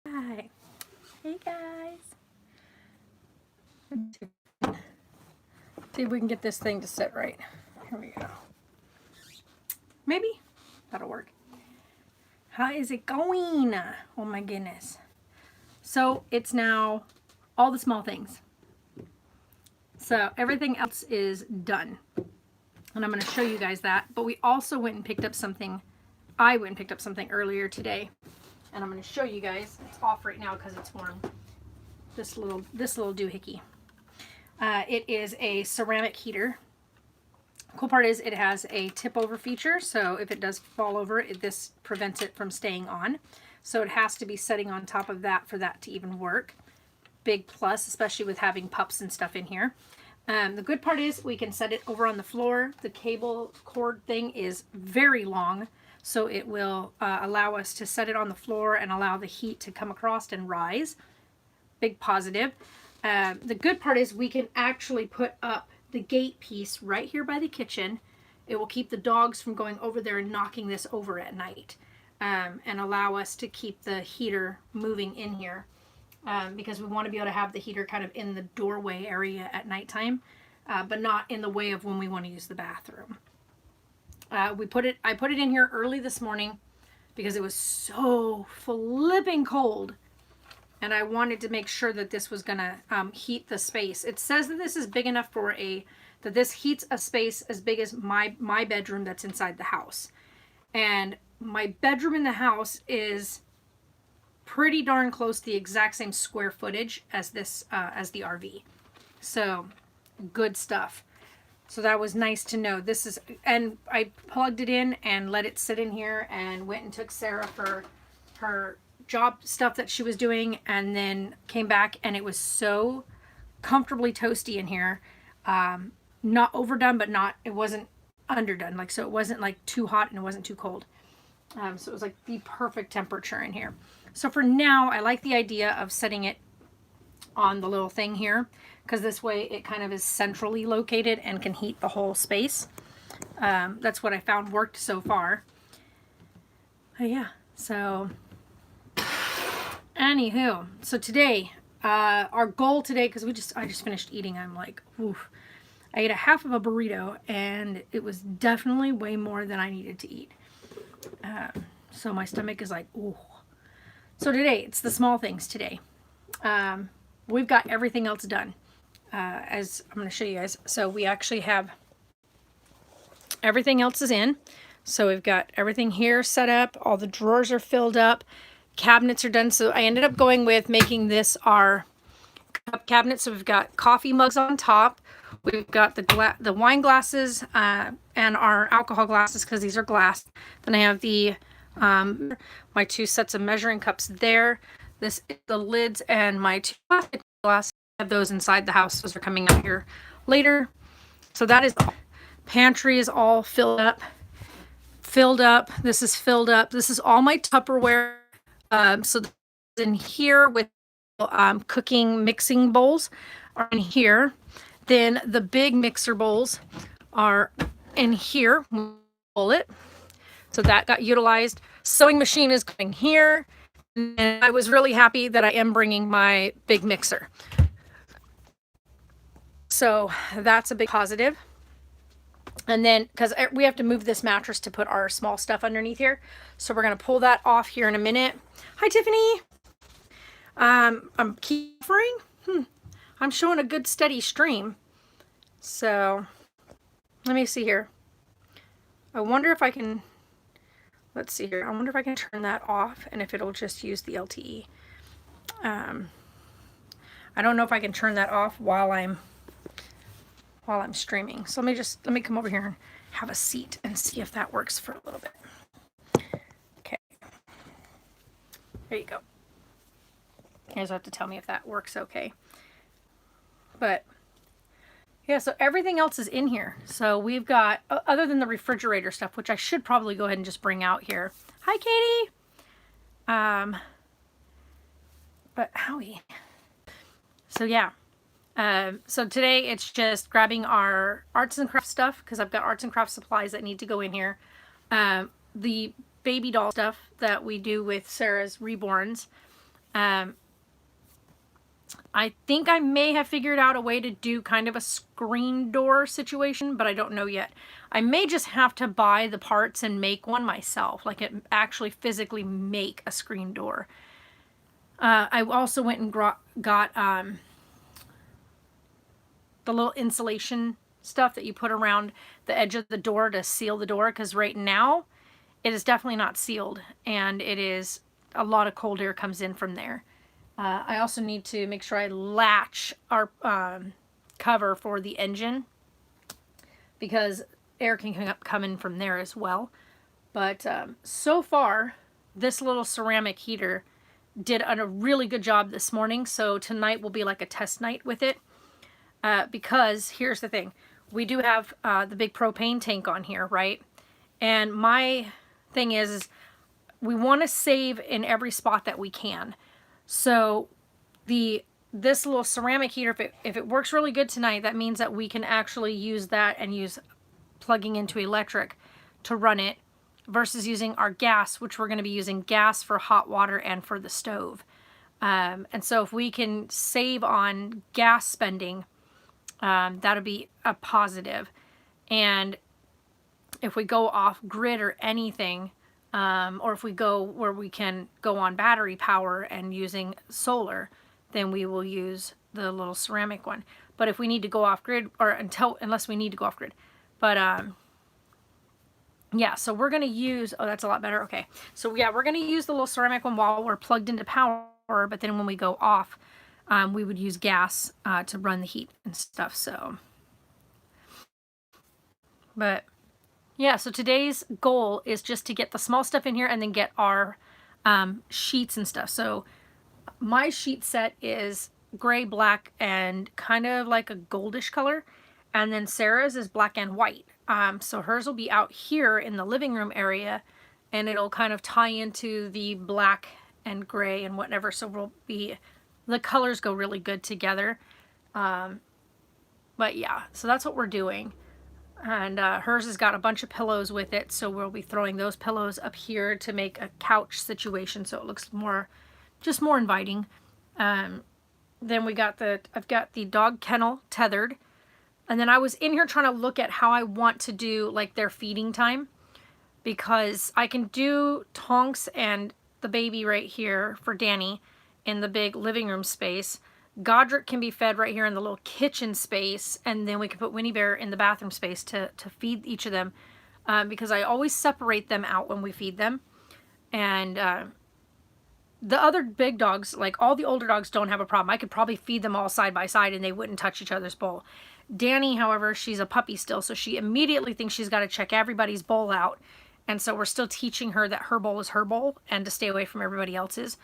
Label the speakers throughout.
Speaker 1: Hi. Hey guys. See if we can get this thing to sit right. Here we go. Maybe that'll work. How is it going? Oh my goodness. So it's now all the small things. So everything else is done. And I'm going to show you guys that. But we also went and picked up something. I went and picked up something earlier today. And I'm going to show you guys. It's off right now because it's warm. This little doohickey. It is a ceramic heater. Cool part is it has a tip over feature, so if it does fall over, this prevents it from staying on. So it has to be setting on top of that for that to even work. Big plus, especially with having pups and stuff in here. The good part is we can set it over on the floor. The cable cord thing is very long, so it will allow us to set it on the floor and allow the heat to come across and rise. Big positive. The good part is we can actually put up the gate piece right here by the kitchen. It will keep the dogs from going over there and knocking this over at night, and allow us to keep the heater moving in here, because we want to be able to have the heater kind of in the doorway area at nighttime, but not in the way of when we want to use the bathroom. I put it in here early this morning because it was so flipping cold. And I wanted to make sure that this was going to heat the space. It says that this is big enough for that this heats a space as big as my bedroom that's inside the house. And my bedroom in the house is pretty darn close to the exact same square footage as this, as the RV. So, good stuff. So that was nice to know. And I plugged it in and let it sit in here and went and took Sarah for her job stuff that she was doing, and then came back, and it was so comfortably toasty in here. Not overdone, but it wasn't underdone. So it wasn't like too hot and it wasn't too cold. So it was like the perfect temperature in here. So for now, I like the idea of setting it on the little thing here, because this way it kind of is centrally located and can heat the whole space. That's what I found worked so far. Yeah, so anywho, so today, our goal today, because I just finished eating, I'm like, oof. I ate a half of a burrito, and it was definitely way more than I needed to eat. So my stomach is like, ooh. So today, it's the small things today. We've got everything else done, as I'm going to show you guys. So we actually have everything else is in. So we've got everything here set up. All the drawers are filled up. Cabinets are done. So I ended up going with making this our cup cabinet. So we've got coffee mugs on top. We've got the wine glasses and our alcohol glasses, because these are glass. Then I have the my 2 sets of measuring cups there. This is the lids and my 2 plastic glasses. I have those inside the house. Those are coming out here later. So that is all. Pantry is all filled up. This is filled up. This is all my Tupperware. So in here with cooking mixing bowls are in here. Then the big mixer bowls are in here. Pull it. So that got utilized. Sewing machine is going here. And I was really happy that I am bringing my big mixer. So that's a big positive. And then, because we have to move this mattress to put our small stuff underneath here. So we're going to pull that off here in a minute. Hi, Tiffany. I'm keyframing. I'm showing a good steady stream. So let me see here. I wonder if I can, let's see here. I wonder if I can turn that off and if it'll just use the LTE. I don't know if I can turn that off while I'm streaming. So let me come over here and have a seat and see if that works for a little bit. Okay. There you go. You guys have to tell me if that works okay. But yeah, so everything else is in here. So we've got, other than the refrigerator stuff, which I should probably go ahead and just bring out here. Hi, Katie. But Howie. So yeah. So today it's just grabbing our arts and crafts stuff, because I've got arts and crafts supplies that need to go in here. The baby doll stuff that we do with Sarah's reborns. Um, I think I may have figured out a way to do kind of a screen door situation, but I don't know yet. I may just have to buy the parts and make one myself, like it actually physically make a screen door. I also went and got the little insulation stuff that you put around the edge of the door to seal the door, because right now it is definitely not sealed, and it is a lot of cold air comes in from there. I also need to make sure I latch our cover for the engine, because air can come in from there as well. But so far, this little ceramic heater did a really good job this morning. So tonight will be like a test night with it. Because here's the thing. We do have the big propane tank on here, right? And my thing is we want to save in every spot that we can. So this little ceramic heater, if it works really good tonight, that means that we can actually use that and use plugging into electric to run it, versus using our gas, which we're going to be using gas for hot water and for the stove. And so if we can save on gas spending, that'll be a positive. And if we go off grid or anything, or if we go where we can go on battery power and using solar, then we will use the little ceramic one. But if we need to go off grid, or unless we need to go off grid, but yeah, so we're going to use, oh, that's a lot better. Okay. So yeah, we're going to use the little ceramic one while we're plugged into power, but then when we go off, we would use gas to run the heat and stuff. So, but yeah, so today's goal is just to get the small stuff in here and then get our sheets and stuff. So my sheet set is gray, black, and kind of like a goldish color. And then Sarah's is black and white. So hers will be out here in the living room area, and it'll kind of tie into the black and gray and whatever. So the colors go really good together. But yeah, so that's what we're doing. And hers has got a bunch of pillows with it, so we'll be throwing those pillows up here to make a couch situation, so it looks just more inviting. Then I've got the dog kennel tethered, and then I was in here trying to look at how I want to do like their feeding time, because I can do Tonks and the baby right here for Danny in the big living room space. Godric can be fed right here in the little kitchen space, and then we can put Winnie Bear in the bathroom space to feed each of them, because I always separate them out when we feed them. And the other big dogs, like all the older dogs, don't have a problem. I could probably feed them all side by side and they wouldn't touch each other's bowl. Danny, however, she's a puppy still, so she immediately thinks she's got to check everybody's bowl out. And so we're still teaching her that her bowl is her bowl and to stay away from everybody else's.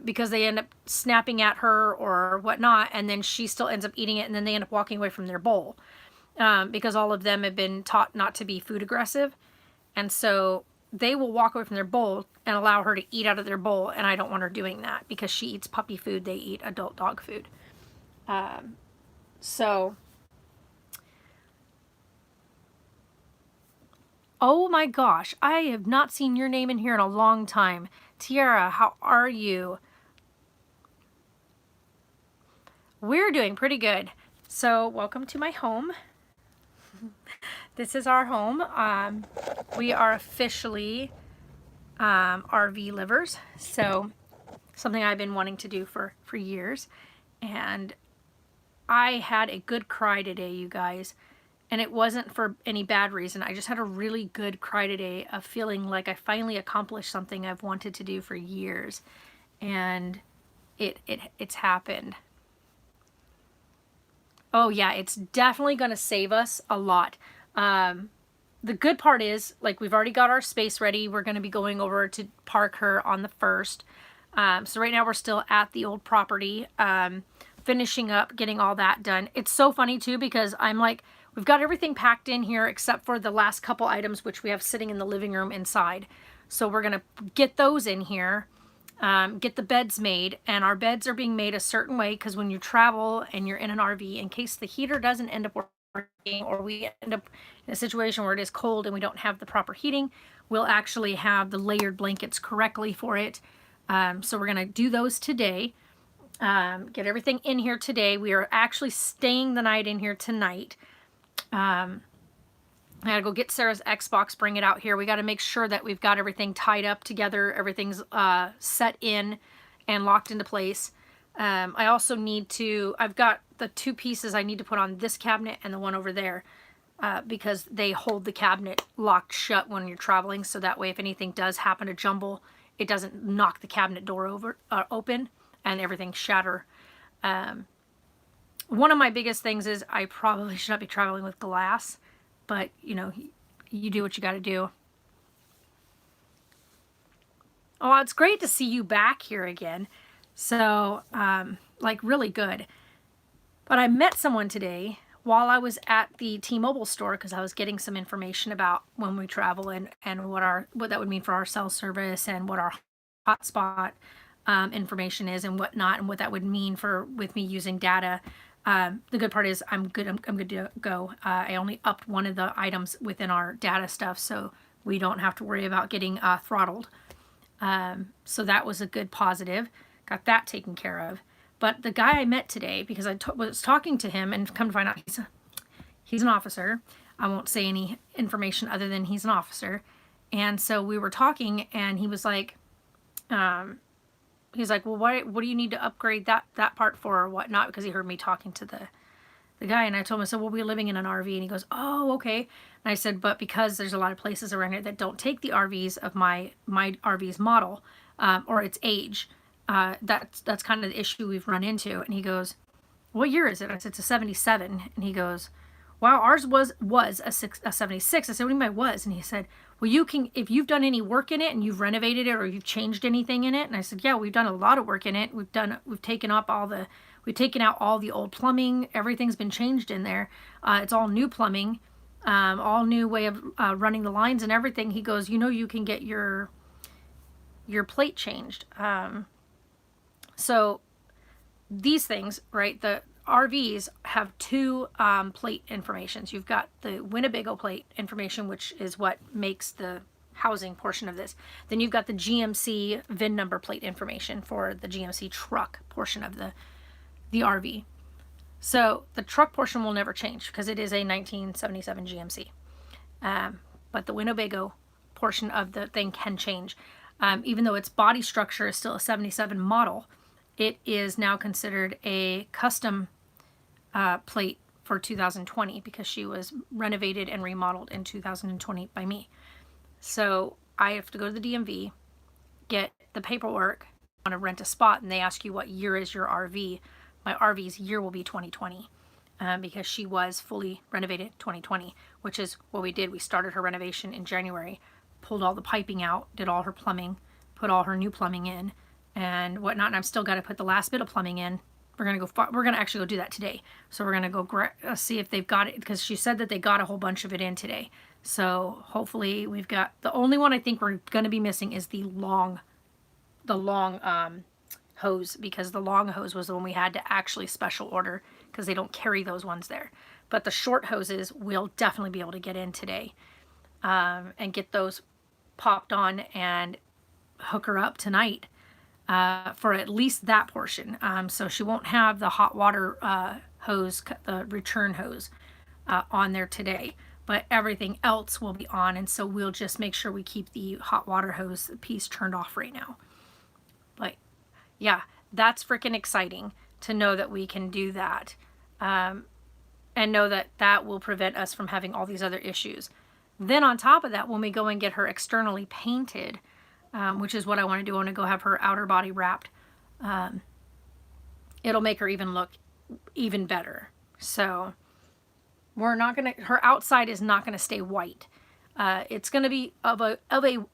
Speaker 1: Because they end up snapping at her or whatnot, and then she still ends up eating it, and then they end up walking away from their bowl, because all of them have been taught not to be food aggressive, and so they will walk away from their bowl and allow her to eat out of their bowl, and I don't want her doing that, because she eats puppy food, they eat adult dog food. So, oh my gosh, I have not seen your name in here in a long time. Tiara, how are you? We're doing pretty good. So welcome to my home. This is our home. We are officially RV livers. So something I've been wanting to do for years. And I had a good cry today, you guys. And it wasn't for any bad reason. I just had a really good cry today of feeling like I finally accomplished something I've wanted to do for years. And it's happened. Oh yeah, it's definitely going to save us a lot. The good part is, like, we've already got our space ready. We're going to be going over to park her on the 1st. So right now we're still at the old property, finishing up, getting all that done. It's so funny too, because I'm like, we've got everything packed in here except for the last couple items, which we have sitting in the living room inside. So we're going to get those in here, get the beds made, and our beds are being made a certain way, because when you travel and you're in an RV, in case the heater doesn't end up working, or we end up in a situation where it is cold and we don't have the proper heating, we'll actually have the layered blankets correctly for it. So we're going to do those today. Get everything in here today. We are actually staying the night in here tonight. I gotta go get Sarah's Xbox, bring it out here. We gotta make sure that we've got everything tied up together, everything's set in and locked into place. I also need to, I've got the 2 pieces I need to put on this cabinet and the one over there, because they hold the cabinet locked shut when you're traveling, so that way if anything does happen to jumble, it doesn't knock the cabinet door open and everything shatter. One of my biggest things is I probably should not be traveling with glass, but you know, you do what you got to do. Oh, it's great to see you back here again. So, like, really good. But I met someone today while I was at the T-Mobile store, because I was getting some information about when we travel and what that would mean for our cell service and what our hotspot information is and whatnot, and what that would mean with me using data. The good part is I'm good to go. I only upped one of the items within our data stuff, so we don't have to worry about getting throttled. So that was a good positive. Got that taken care of. But the guy I met today, because I was talking to him and come to find out he's an officer. I won't say any information other than he's an officer. And so we were talking, and he was like, he's like, well, what do you need to upgrade that part for or whatnot? Because he heard me talking to the guy, and I told him, I said, well, we're living in an RV. And he goes, oh, okay. And I said, but because there's a lot of places around here that don't take the RVs of my RV's model or its age, that's kind of the issue we've run into. And he goes, what year is it? I said, it's a 77. And he goes, wow, ours was a 76. I said, what do you mean by was? And he said, well, you can, if you've done any work in it and you've renovated it or you've changed anything in it. And I said, yeah, we've done a lot of work in it. We've taken out all the old plumbing. Everything's been changed in there. It's all new plumbing, all new way of running the lines and everything. He goes, you know, you can get your plate changed. So these things, right? The RVs have 2 plate informations. You've got the Winnebago plate information, which is what makes the housing portion of this. Then you've got the GMC VIN number plate information for the GMC truck portion of the RV. So the truck portion will never change because it is a 1977 GMC. But the Winnebago portion of the thing can change. Even though its body structure is still a 77 model, it is now considered a custom plate for 2020 because she was renovated and remodeled in 2020 by me. So I have to go to the DMV, get the paperwork, want to rent a spot, and they ask you what year is your RV. My RV's year will be 2020 because she was fully renovated 2020, which is what we did. We started her renovation in January, pulled all the piping out, did all her plumbing, put all her new plumbing in and whatnot. And I've still got to put the last bit of plumbing in. We're going to actually go do that today. So we're going to go see if they've got it, because she said that they got a whole bunch of it in today. So hopefully we've got, the only one I think we're going to be missing is the long hose, because the long hose was the one we had to actually special order because they don't carry those ones there. But the short hoses we'll definitely be able to get in today and get those popped on and hook her up tonight for at least that portion. So she won't have the hot water hose, the return hose on there today, but everything else will be on. And so we'll just make sure we keep the hot water hose piece turned off right now. But yeah, that's freaking exciting to know that we can do that. And know that that will prevent us from having all these other issues. Then on top of that, when we go and get her externally painted, which is what I want to do, I want to go have her outer body wrapped. It'll make her even look even better. So we're not going to, her outside is not going to stay white. It's going to be of a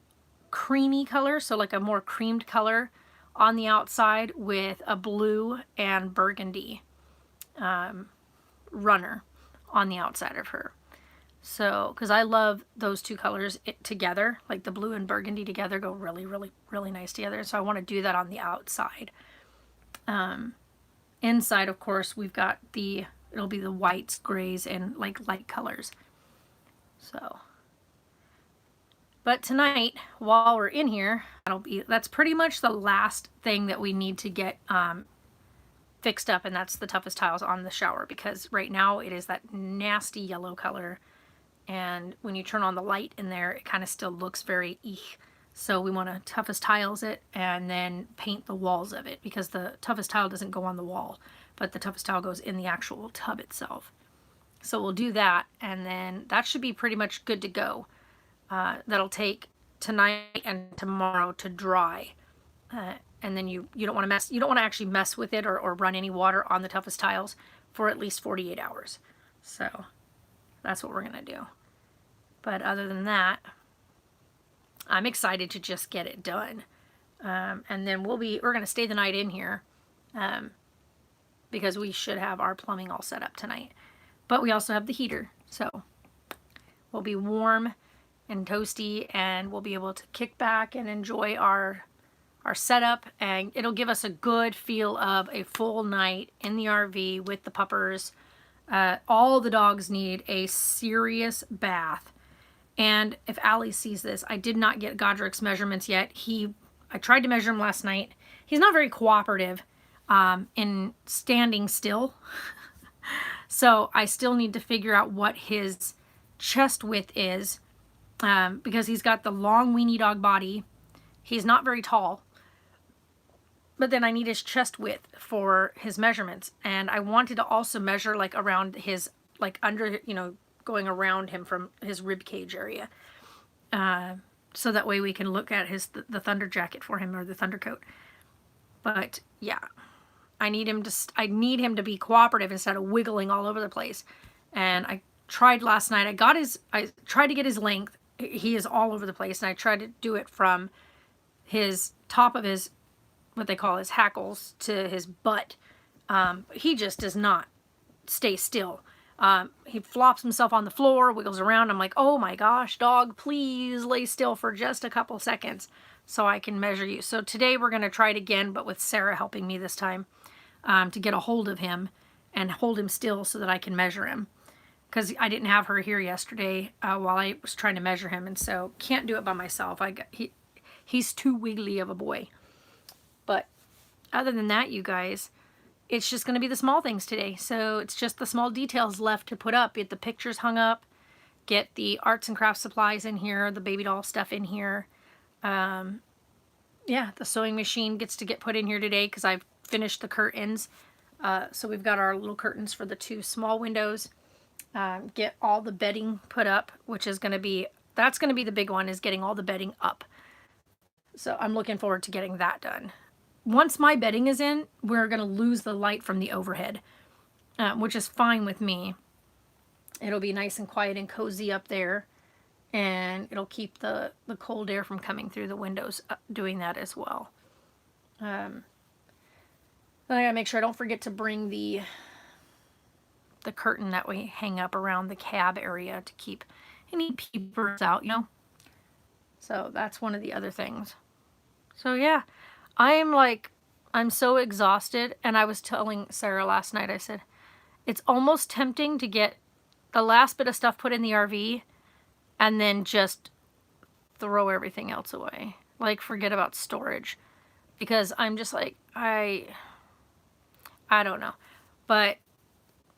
Speaker 1: creamy color, so like a more creamed color on the outside with a blue and burgundy runner on the outside of her. So, because I love those two colors together, like the blue and burgundy together go really, really, really nice together. So I want to do that on the outside. Inside, of course, we've got it'll be the whites, grays, and like light colors. So, But tonight, while we're in here, that's pretty much the last thing that we need to get fixed up, and that's the toughest tiles on the shower, because right now it is that nasty yellow color, and when you turn on the light in there, it kind of still looks very eek. So we want to toughest tiles it and then paint the walls of it, because the toughest tile doesn't go on the wall, but the toughest tile goes in the actual tub itself. So we'll do that, and then that should be pretty much good to go. That'll take tonight and tomorrow to dry. And then you don't want to actually mess with it or run any water on the toughest tiles for at least 48 hours. So that's what we're going to do. But other than that, I'm excited to just get it done. And then we're going to stay the night in here, because we should have our plumbing all set up tonight. But we also have the heater, so we'll be warm and toasty, and we'll be able to kick back and enjoy our setup, and it'll give us a good feel of a full night in the RV with the puppers. All the dogs need a serious bath. And if Allie sees this, I did not get Godric's measurements yet. I tried to measure him last night. He's not very cooperative in standing still. So I still need to figure out what his chest width is, because he's got the long weenie dog body. He's not very tall. But then I need his chest width for his measurements. And I wanted to also measure like around his, like under, going around him from his rib cage area. So that way we can look at the thunder jacket for him, or the thunder coat. But yeah, I need him to be cooperative instead of wiggling all over the place. And I tried last night. I tried to get his length. He is all over the place. And I tried to do it from his top of his, what they call his hackles, to his butt. He just does not stay still. He flops himself on the floor, wiggles around. I'm like, oh my gosh, dog, please lay still for just a couple seconds so I can measure you. So today we're going to try it again, but with Sarah helping me this time, to get a hold of him and hold him still so that I can measure him. Because I didn't have her here yesterday while I was trying to measure him, and so can't do it by myself. He's too wiggly of a boy. But other than that, you guys, it's just going to be the small things today. So it's just the small details left to put up. Get the pictures hung up, get the arts and crafts supplies in here, the baby doll stuff in here. Yeah, the sewing machine gets to get put in here today because I've finished the curtains. So we've got our little curtains for the 2 small windows. Get all the bedding put up, which is going to be, that's going to be the big one, is getting all the bedding up. So I'm looking forward to getting that done. Once my bedding is in, we're going to lose the light from the overhead, which is fine with me. It'll be nice and quiet and cozy up there, and it'll keep the cold air from coming through the windows, doing that as well. Then I gotta make sure I don't forget to bring the curtain that we hang up around the cab area to keep any peepers out, So that's one of the other things. So yeah, I'm so exhausted, and I was telling Sarah last night, I said, it's almost tempting to get the last bit of stuff put in the RV and then just throw everything else away. Like, forget about storage. Because I'm just like, I don't know. But,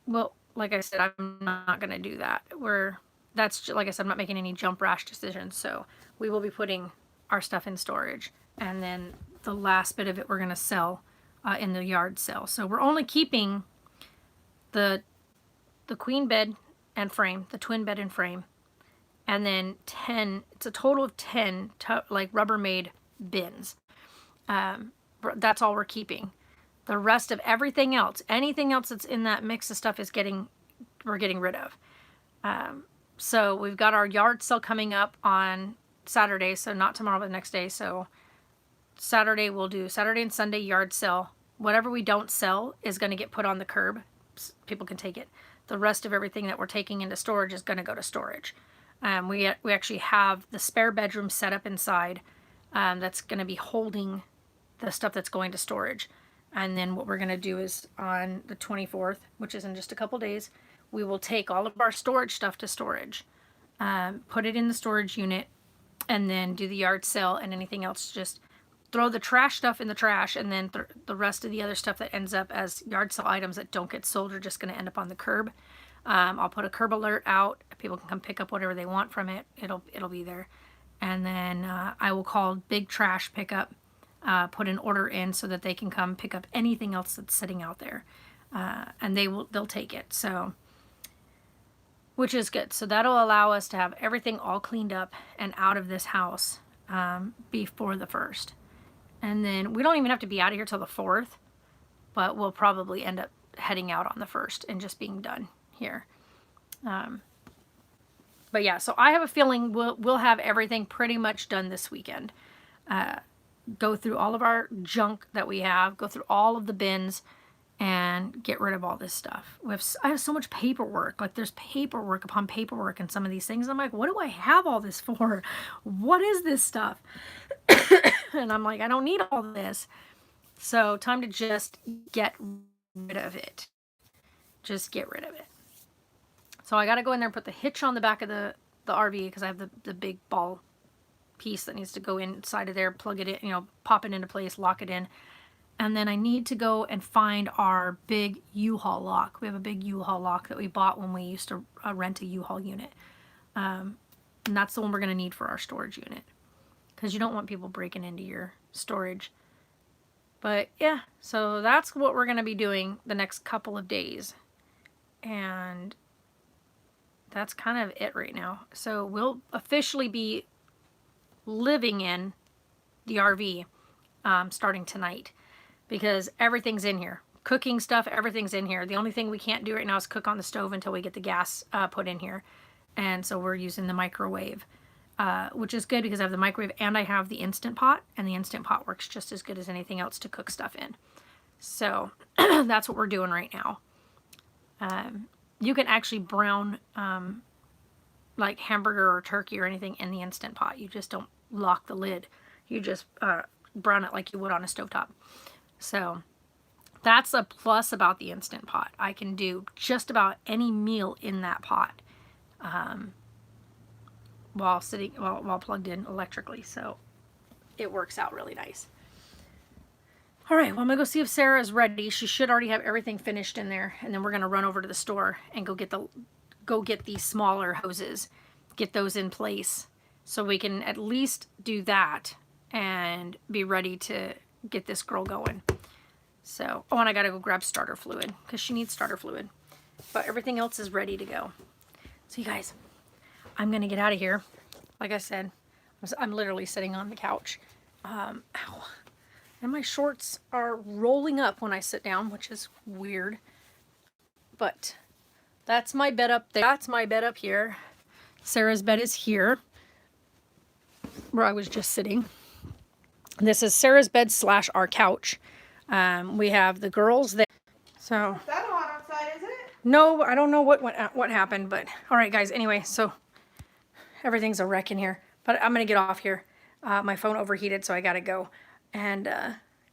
Speaker 1: well, like I said, I'm not going to do that. Like I said, I'm not making any jump rash decisions. So we will be putting our stuff in storage. And then the last bit of it we're going to sell in the yard sale. So we're only keeping the queen bed and frame, the twin bed and frame, and then 10, it's a total of 10 like Rubbermaid bins. That's all we're keeping. The rest of everything else, anything else that's in that mix of stuff we're getting rid of. So we've got our yard sale coming up on Saturday, so not tomorrow, but the next day. So Saturday we'll do Saturday and Sunday yard sale. Whatever we don't sell is going to get put on the curb. People can take it. The rest of everything that we're taking into storage is going to go to storage. We actually have the spare bedroom set up inside that's going to be holding the stuff that's going to storage. And then what we're going to do is on the 24th, which is in just a couple days, we will take all of our storage stuff to storage, put it in the storage unit, and then do the yard sale, and anything else, just throw the trash stuff in the trash, and then the rest of the other stuff that ends up as yard sale items that don't get sold are just going to end up on the curb. I'll put a curb alert out. People can come pick up whatever they want from it. It'll be there. And then I will call big trash pickup, put an order in so that they can come pick up anything else that's sitting out there. And they'll take it. So, which is good. So that'll allow us to have everything all cleaned up and out of this house before the 1st. And then we don't even have to be out of here till the 4th, but we'll probably end up heading out on the 1st and just being done here. But yeah, so I have a feeling we'll have everything pretty much done this weekend. Go through all of our junk that we have, go through all of the bins, and get rid of all this stuff. I have so much paperwork. Like, there's paperwork upon paperwork in some of these things. I'm like, what do I have all this for? What is this stuff? And I'm like, I don't need all this. So time to just get rid of it. Just get rid of it. So I got to go in there and put the hitch on the back of the RV, because I have the big ball piece that needs to go inside of there, plug it in, you know, pop it into place, lock it in. And then I need to go and find our big U-Haul lock. We have a big U-Haul lock that we bought when we used to rent a U-Haul unit. And that's the one we're going to need for our storage unit, because you don't want people breaking into your storage. But yeah, so that's what we're going to be doing the next couple of days. And that's kind of it right now. So we'll officially be living in the RV starting tonight, because everything's in here. Cooking stuff, everything's in here. The only thing we can't do right now is cook on the stove until we get the gas put in here. And so we're using the microwave, which is good because I have the microwave and I have the Instant Pot, and the Instant Pot works just as good as anything else to cook stuff in. So that's what we're doing right now. You can actually brown like hamburger or turkey or anything in the Instant Pot. You just don't lock the lid. You just brown it like you would on a stovetop. So that's a plus about the Instant Pot. I can do just about any meal in that pot while plugged in electrically. So it works out really nice. All right, well, I'm going to go see if Sarah is ready. She should already have everything finished in there. And then we're going to run over to the store and go get these smaller hoses, get those in place so we can at least do that and be ready to get this girl going. So, oh, and I got to go grab starter fluid because she needs starter fluid. But everything else is ready to go. So, you guys, I'm going to get out of here. Like I said, I'm literally sitting on the couch. Ow. And my shorts are rolling up when I sit down, which is weird. But that's my bed up there. That's my bed up here. Sarah's bed is here, where I was just sitting. This is Sarah's bed / our couch. We have the girls there. So.
Speaker 2: Is that hot outside, is it?
Speaker 1: No, I don't know what happened, but all right, guys. Anyway, so everything's a wreck in here. But I'm gonna get off here. My phone overheated, so I gotta go. And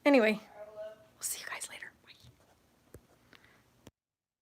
Speaker 1: anyway, we'll see you guys later.